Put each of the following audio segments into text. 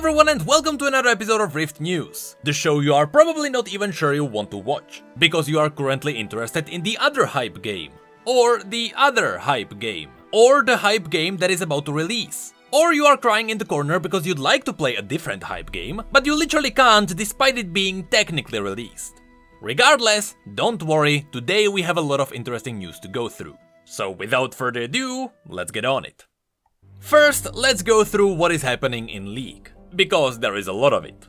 everyone and welcome to another episode of Rift News, the show you are probably not even sure you want to watch, because you are currently interested in the other hype game, or the other hype game, or the hype game that is about to release. Or you are crying in the corner because you'd like to play a different hype game, but you literally can't despite it being technically released. Regardless, don't worry, today we have a lot of interesting news to go through. So without further ado, let's get on it. First, let's go through what is happening in League, because there is a lot of it.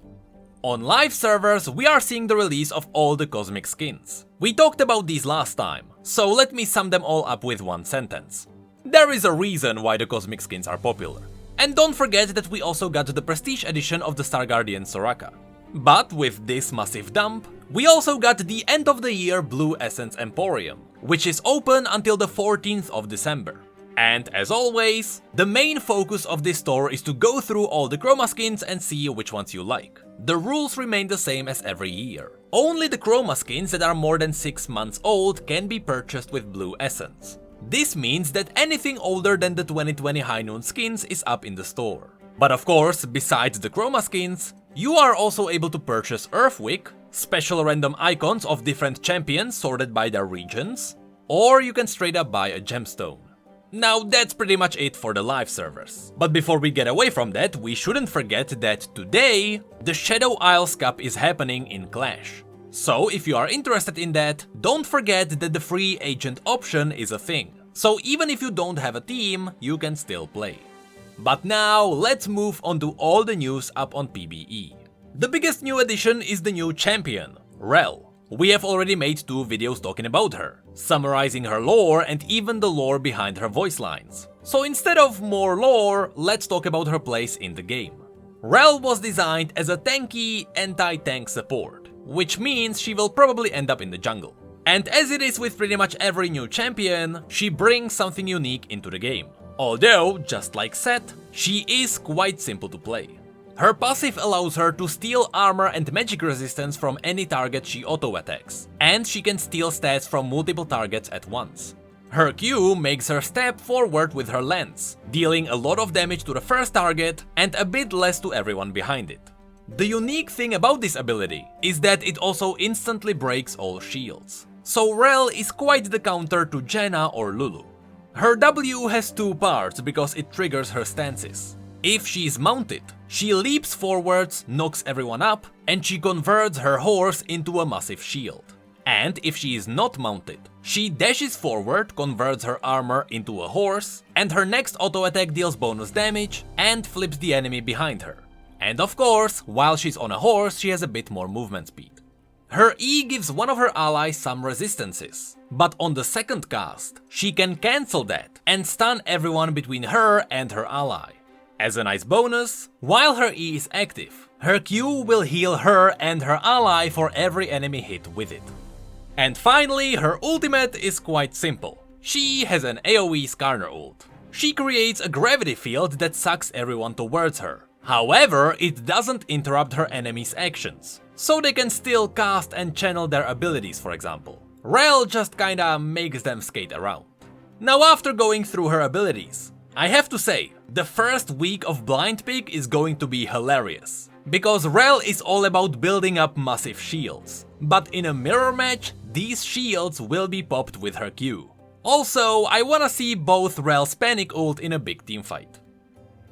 On live servers, we are seeing the release of all the cosmic skins. We talked about these last time, so let me sum them all up with one sentence. There is a reason why the cosmic skins are popular. And don't forget that we also got the prestige edition of the Star Guardian Soraka. But with this massive dump, we also got the end of the year Blue Essence Emporium, which is open until the 14th of December. And as always, the main focus of this store is to go through all the Chroma Skins and see which ones you like. The rules remain the same as every year. Only the Chroma Skins that are more than 6 months old can be purchased with Blue Essence. This means that anything older than the 2020 High Noon skins is up in the store. But of course, besides the Chroma Skins, you are also able to purchase Earthwick, special random icons of different champions sorted by their regions, or you can straight up buy a gemstone. Now that's pretty much it for the live servers. But before we get away from that, we shouldn't forget that today, the Shadow Isles Cup is happening in Clash. So if you are interested in that, don't forget that the free agent option is a thing. So even if you don't have a team, you can still play. But now, let's move on to all the news up on PBE. The biggest new addition is the new champion, Rell. We have already made 2 videos talking about her, summarizing her lore and even the lore behind her voice lines. So instead of more lore, let's talk about her place in the game. Rell was designed as a tanky, anti-tank support, which means she will probably end up in the jungle. And as it is with pretty much every new champion, she brings something unique into the game. Although, just like Sett, she is quite simple to play. Her passive allows her to steal armor and magic resistance from any target she auto-attacks, and she can steal stats from multiple targets at once. Her Q makes her step forward with her lance, dealing a lot of damage to the first target and a bit less to everyone behind it. The unique thing about this ability is that it also instantly breaks all shields. So Rell is quite the counter to Janna or Lulu. Her W has 2 parts because it triggers her stances. If she is mounted, she leaps forwards, knocks everyone up, and she converts her horse into a massive shield. And if she is not mounted, she dashes forward, converts her armor into a horse, and her next auto attack deals bonus damage and flips the enemy behind her. And of course, while she's on a horse, she has a bit more movement speed. Her E gives one of her allies some resistances, but on the second cast, she can cancel that and stun everyone between her and her ally. As a nice bonus, while her E is active, her Q will heal her and her ally for every enemy hit with it. And finally, her ultimate is quite simple. She has an AoE Skarner ult. She creates a gravity field that sucks everyone towards her. However, it doesn't interrupt her enemies' actions, so they can still cast and channel their abilities, for example. Rell just kinda makes them skate around. Now after going through her abilities, I have to say, the first week of Blind Pick is going to be hilarious, because Rell is all about building up massive shields, but in a mirror match, these shields will be popped with her Q. Also, I wanna see both Rell's panic ult in a big teamfight.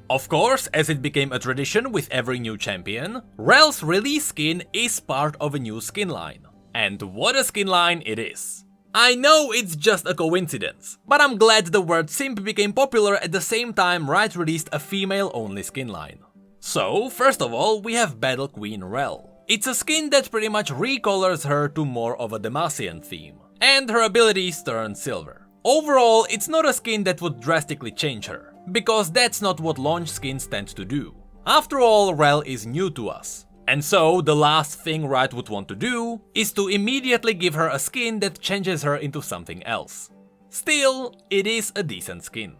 Of course, as it became a tradition with every new champion, Rell's release skin is part of a new skin line. And what a skin line it is! I know it's just a coincidence, but I'm glad the word simp became popular at the same time Riot released a female-only skin line. So, first of all, we have Battle Queen Rell. It's a skin that pretty much recolors her to more of a Demacian theme, and her abilities turn silver. Overall, it's not a skin that would drastically change her, because that's not what launch skins tend to do. After all, Rell is new to us. And so, the last thing Riot would want to do is to immediately give her a skin that changes her into something else. Still, it is a decent skin.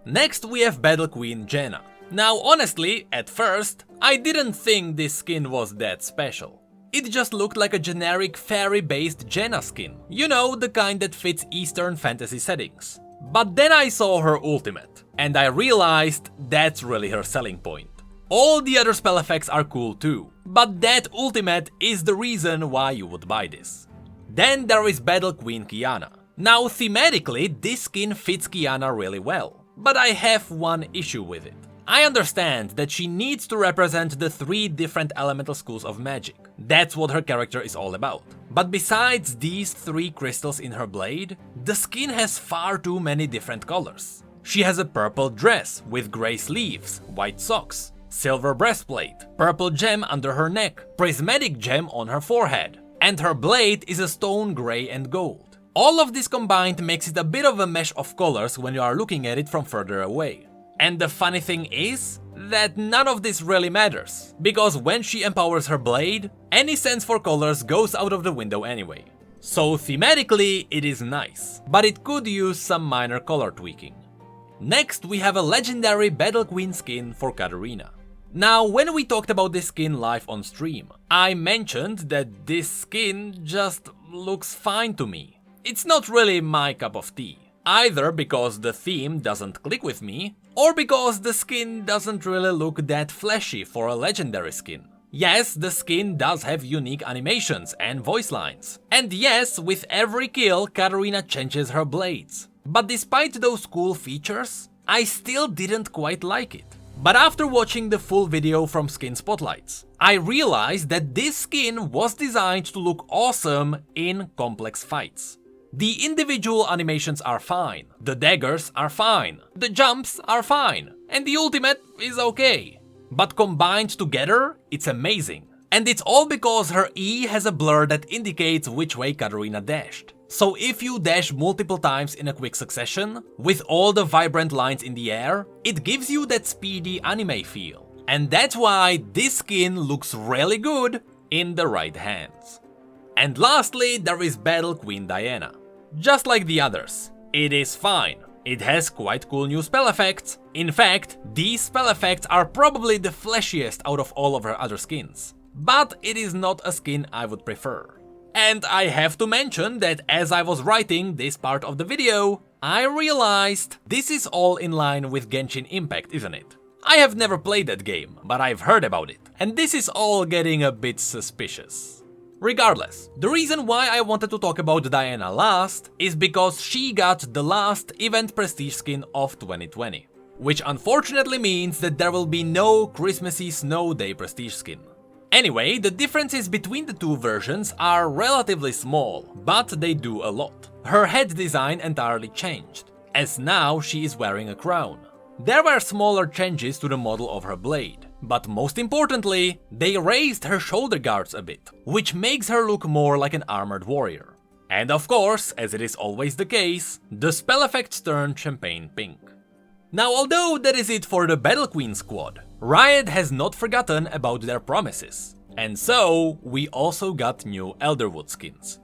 Next we have Battle Queen Janna. Now honestly, at first, I didn't think this skin was that special. It just looked like a generic fairy-based Janna skin. You know, the kind that fits Eastern fantasy settings. But then I saw her ultimate, and I realized that's really her selling point. All the other spell effects are cool too, but that ultimate is the reason why you would buy this. Then there is Battle Queen Qiyana. Now thematically, this skin fits Qiyana really well, but I have one issue with it. I understand that she needs to represent the 3 different elemental schools of magic. That's what her character is all about. But besides these 3 crystals in her blade, the skin has far too many different colors. She has a purple dress with grey sleeves, white socks, silver breastplate, purple gem under her neck, prismatic gem on her forehead, and her blade is a stone grey and gold. All of this combined makes it a bit of a mesh of colors when you are looking at it from further away. And the funny thing is that none of this really matters, because when she empowers her blade, any sense for colors goes out of the window anyway. So thematically it is nice, but it could use some minor color tweaking. Next we have a legendary Battle Queen skin for Katarina. Now when we talked about this skin live on stream, I mentioned that this skin just looks fine to me. It's not really my cup of tea. Either because the theme doesn't click with me, or because the skin doesn't really look that flashy for a legendary skin. Yes, the skin does have unique animations and voice lines. And yes, with every kill, Katarina changes her blades. But despite those cool features, I still didn't quite like it. But after watching the full video from Skin Spotlights, I realized that this skin was designed to look awesome in complex fights. The individual animations are fine, the daggers are fine, the jumps are fine, and the ultimate is okay. But combined together, it's amazing. And it's all because her E has a blur that indicates which way Katarina dashed. So if you dash multiple times in a quick succession, with all the vibrant lines in the air, it gives you that speedy anime feel. And that's why this skin looks really good in the right hands. And lastly, there is Battle Queen Diana. Just like the others, it is fine. It has quite cool new spell effects. In fact, these spell effects are probably the flashiest out of all of her other skins. But it is not a skin I would prefer. And I have to mention that as I was writing this part of the video, I realized this is all in line with Genshin Impact, isn't it? I have never played that game, but I've heard about it, and this is all getting a bit suspicious. Regardless, the reason why I wanted to talk about Diana last is because she got the last event prestige skin of 2020. Which unfortunately means that there will be no Christmassy Snow Day prestige skin. Anyway, the differences between the 2 versions are relatively small, but they do a lot. Her head design entirely changed, as now she is wearing a crown. There were smaller changes to the model of her blade, but most importantly, they raised her shoulder guards a bit, which makes her look more like an armored warrior. And of course, as it is always the case, the spell effects turn champagne pink. Now although that is it for the Battle Queen squad, Riot has not forgotten about their promises. And so, we also got new Elderwood skins.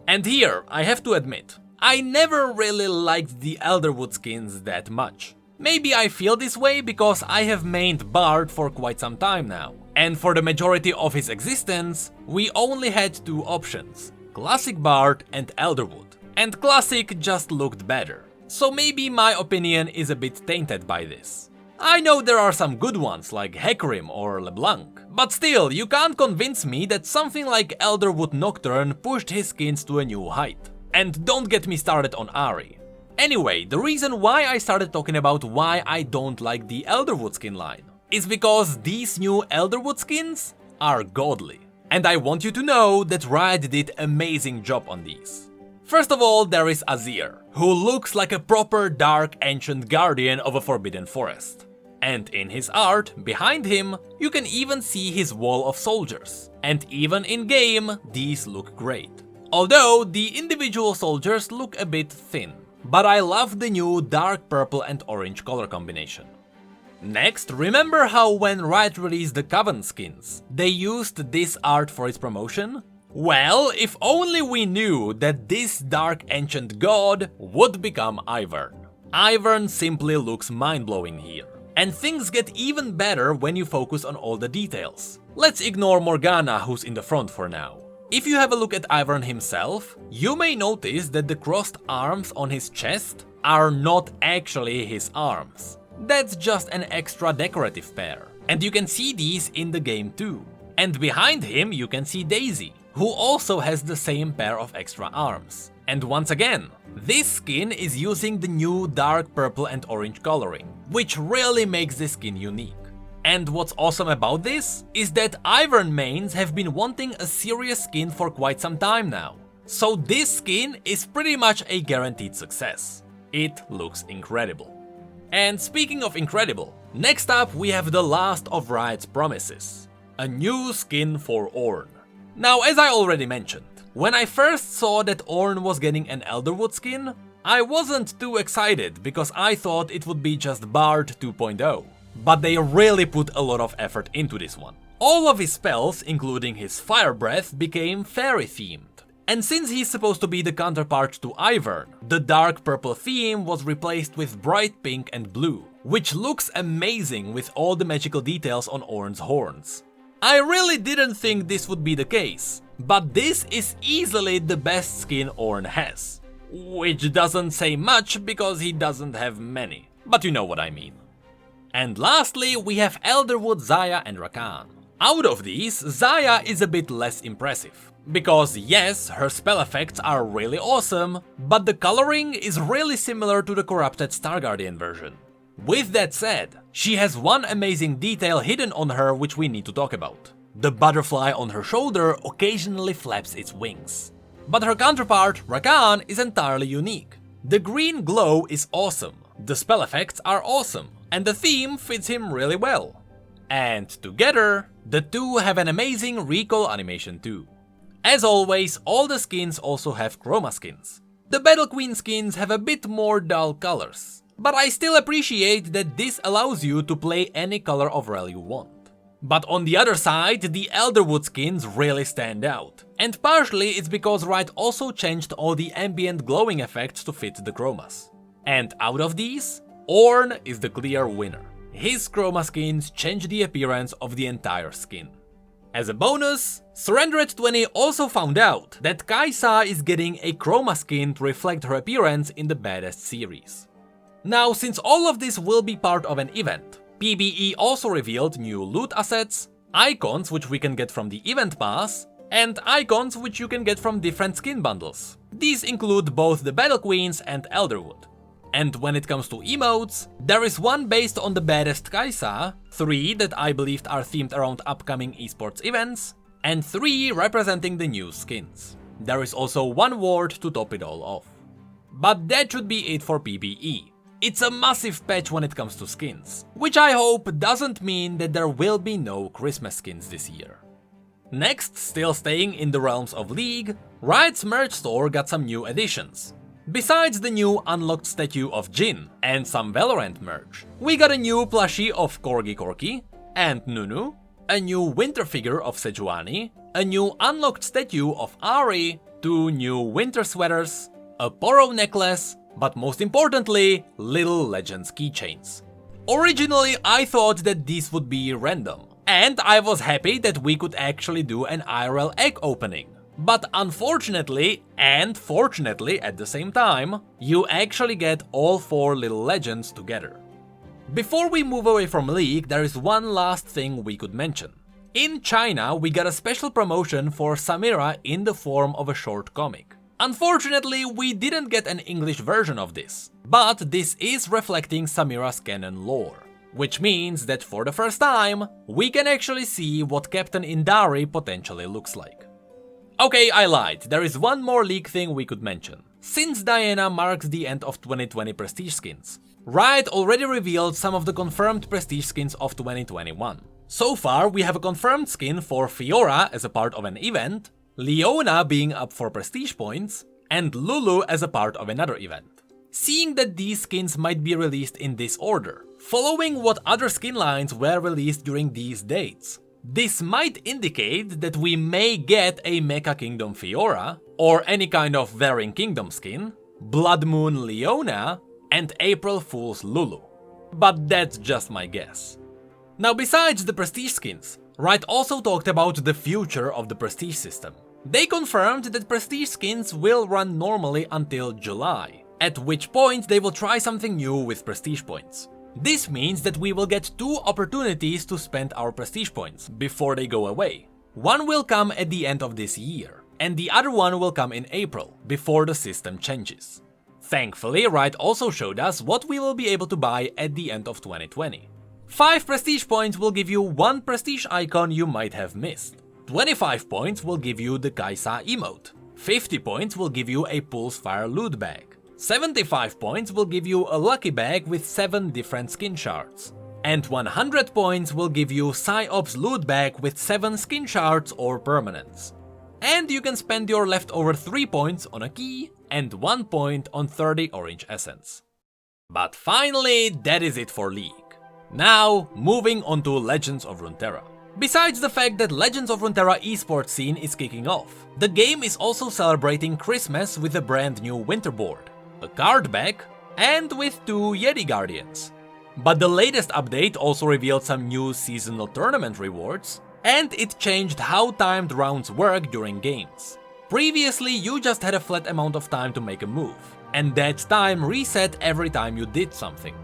And here, I have to admit, I never really liked the Elderwood skins that much. Maybe I feel this way because I have mained Bard for quite some time now, and for the majority of his existence, we only had 2 options, Classic Bard and Elderwood, and Classic just looked better, so maybe my opinion is a bit tainted by this. I know there are some good ones like Hecarim or LeBlanc, but still you can't convince me that something like Elderwood Nocturne pushed his skins to a new height. And don't get me started on Ahri. Anyway, the reason why I started talking about why I don't like the Elderwood skin line is because these new Elderwood skins are godly. And I want you to know that Riot did an amazing job on these. First of all, there is Azir, who looks like a proper dark ancient guardian of a forbidden forest. And in his art, behind him, you can even see his wall of soldiers. And even in game, these look great. Although the individual soldiers look a bit thin. But I love the new dark purple and orange color combination. Next, remember how when Riot released the Coven skins, they used this art for its promotion? Well, if only we knew that this dark ancient god would become Ivern. Ivern simply looks mind-blowing here. And things get even better when you focus on all the details. Let's ignore Morgana, who's in the front for now. If you have a look at Ivern himself, you may notice that the crossed arms on his chest are not actually his arms. That's just an extra decorative pair. And you can see these in the game too. And behind him you can see Daisy, who also has the same pair of extra arms. And once again, this skin is using the new dark purple and orange coloring, which really makes this skin unique. And what's awesome about this is that Ivern mains have been wanting a serious skin for quite some time now. So this skin is pretty much a guaranteed success. It looks incredible. And speaking of incredible, next up we have the last of Riot's promises. A new skin for Ornn. Now, as I already mentioned, when I first saw that Ornn was getting an Elderwood skin, I wasn't too excited because I thought it would be just Bard 2.0. But they really put a lot of effort into this one. All of his spells, including his Fire Breath, became fairy themed. And since he's supposed to be the counterpart to Ivern, the dark purple theme was replaced with bright pink and blue, which looks amazing with all the magical details on Ornn's horns. I really didn't think this would be the case, but this is easily the best skin Ornn has. Which doesn't say much because he doesn't have many, but you know what I mean. And lastly, we have Elderwood, Xayah and Rakan. Out of these, Xayah is a bit less impressive. Because yes, her spell effects are really awesome, but the coloring is really similar to the corrupted Star Guardian version. With that said, she has one amazing detail hidden on her which we need to talk about. The butterfly on her shoulder occasionally flaps its wings. But her counterpart, Rakan, is entirely unique. The green glow is awesome, the spell effects are awesome, and the theme fits him really well. And together, the two have an amazing recoil animation too. As always, all the skins also have Chroma Skins. The Battle Queen skins have a bit more dull colors, but I still appreciate that this allows you to play any color of rel you want. But on the other side, the Elderwood skins really stand out, and partially it's because Riot also changed all the ambient glowing effects to fit the chromas. And out of these, Ornn is the clear winner. His Chroma Skins change the appearance of the entire skin. As a bonus, Surrender20 also found out that Kai'Sa is getting a Chroma Skin to reflect her appearance in the Baddest series. Now, since all of this will be part of an event, PBE also revealed new loot assets, icons which we can get from the event pass, and icons which you can get from different skin bundles. These include both the Battle Queens and Elderwood. And when it comes to emotes, there is one based on the Baddest Kai'Sa, 3 that I believed are themed around upcoming esports events, and 3 representing the new skins. There is also one ward to top it all off. But that should be it for PBE. It's a massive patch when it comes to skins, which I hope doesn't mean that there will be no Christmas skins this year. Next, still staying in the realms of League, Riot's merch store got some new additions. Besides the new unlocked statue of Jhin and some Valorant merch, we got a new plushie of Corgi Corki and Nunu, a new winter figure of Sejuani, a new unlocked statue of Ahri, 2 new winter sweaters, a Poro necklace, but most importantly, Little Legends keychains. Originally, I thought that these would be random, and I was happy that we could actually do an IRL egg opening. But unfortunately, and fortunately at the same time, you actually get all 4 Little Legends together. Before we move away from League, there is one last thing we could mention. In China, we got a special promotion for Samira in the form of a short comic. Unfortunately, we didn't get an English version of this, but this is reflecting Samira's canon lore. Which means that for the first time, we can actually see what Captain Indari potentially looks like. Okay, I lied, there is one more League thing we could mention. Since Diana marks the end of 2020 Prestige skins, Riot already revealed some of the confirmed Prestige skins of 2021. So far, we have a confirmed skin for Fiora as a part of an event, Leona being up for Prestige points, and Lulu as a part of another event. Seeing that these skins might be released in this order, following what other skin lines were released during these dates, this might indicate that we may get a Mecha Kingdom Fiora, or any kind of Varying Kingdom skin, Blood Moon Leona, and April Fool's Lulu. But that's just my guess. Now, besides the Prestige skins, Riot also talked about the future of the Prestige system. They confirmed that Prestige skins will run normally until July, at which point they will try something new with Prestige points. This means that we will get 2 opportunities to spend our prestige points before they go away. One will come at the end of this year, and the other one will come in April, before the system changes. Thankfully, Riot also showed us what we will be able to buy at the end of 2020. 5 prestige points will give you 1 prestige icon you might have missed. 25 points will give you the Kaisa emote. 50 points will give you a Pulsefire loot bag. 75 points will give you a lucky bag with 7 different skin shards. And 100 points will give you PsyOps loot bag with 7 skin shards or permanents. And you can spend your leftover 3 points on a key and 1 point on 30 orange essence. But finally, that is it for League. Now, moving on to Legends of Runeterra. Besides the fact that Legends of Runeterra esports scene is kicking off, the game is also celebrating Christmas with a brand new winter board, a card back, and with 2 Yeti Guardians. But the latest update also revealed some new seasonal tournament rewards, and it changed how timed rounds work during games. Previously, you just had a flat amount of time to make a move, and that time reset every time you did something.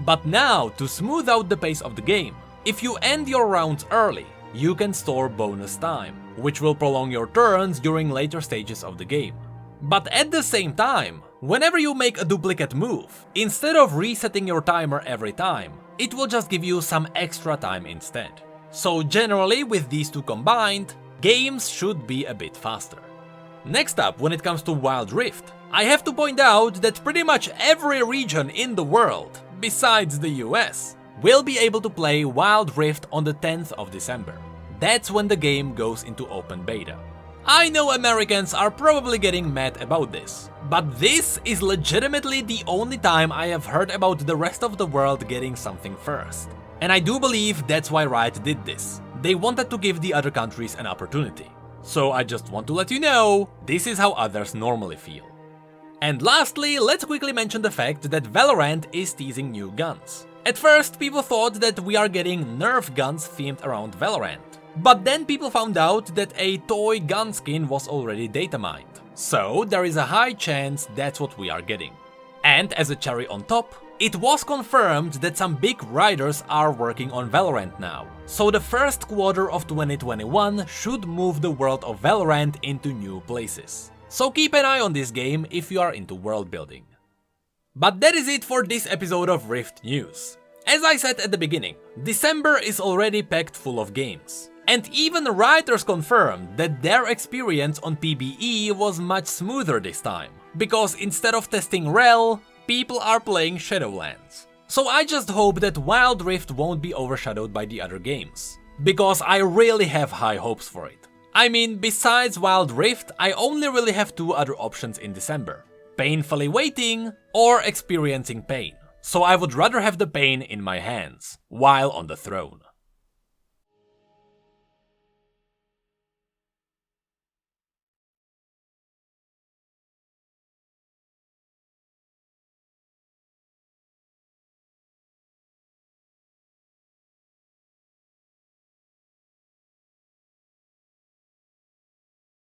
But now, to smooth out the pace of the game, if you end your rounds early, you can store bonus time, which will prolong your turns during later stages of the game. But at the same time, whenever you make a duplicate move, instead of resetting your timer every time, it will just give you some extra time instead. So generally, with these 2 combined, games should be a bit faster. Next up, when it comes to Wild Rift, I have to point out that pretty much every region in the world, besides the US, will be able to play Wild Rift on the 10th of December. That's when the game goes into open beta. I know Americans are probably getting mad about this, but this is legitimately the only time I have heard about the rest of the world getting something first. And I do believe that's why Riot did this. They wanted to give the other countries an opportunity. So I just want to let you know, this is how others normally feel. And lastly, let's quickly mention the fact that Valorant is teasing new guns. At first, people thought that we are getting Nerf guns themed around Valorant. But then people found out that a toy gun skin was already data mined. So there is a high chance that's what we are getting. And as a cherry on top, it was confirmed that some big writers are working on Valorant now. So the first quarter of 2021 should move the world of Valorant into new places. So keep an eye on this game if you are into world building. But that is it for this episode of Rift News. As I said at the beginning, December is already packed full of games. And even writers confirmed that their experience on PBE was much smoother this time. Because instead of testing Rel, people are playing Shadowlands. So I just hope that Wild Rift won't be overshadowed by the other games. Because I really have high hopes for it. I mean, besides Wild Rift, I only really have 2 other options in December. Painfully waiting or experiencing pain. So I would rather have the pain in my hands, while on the throne.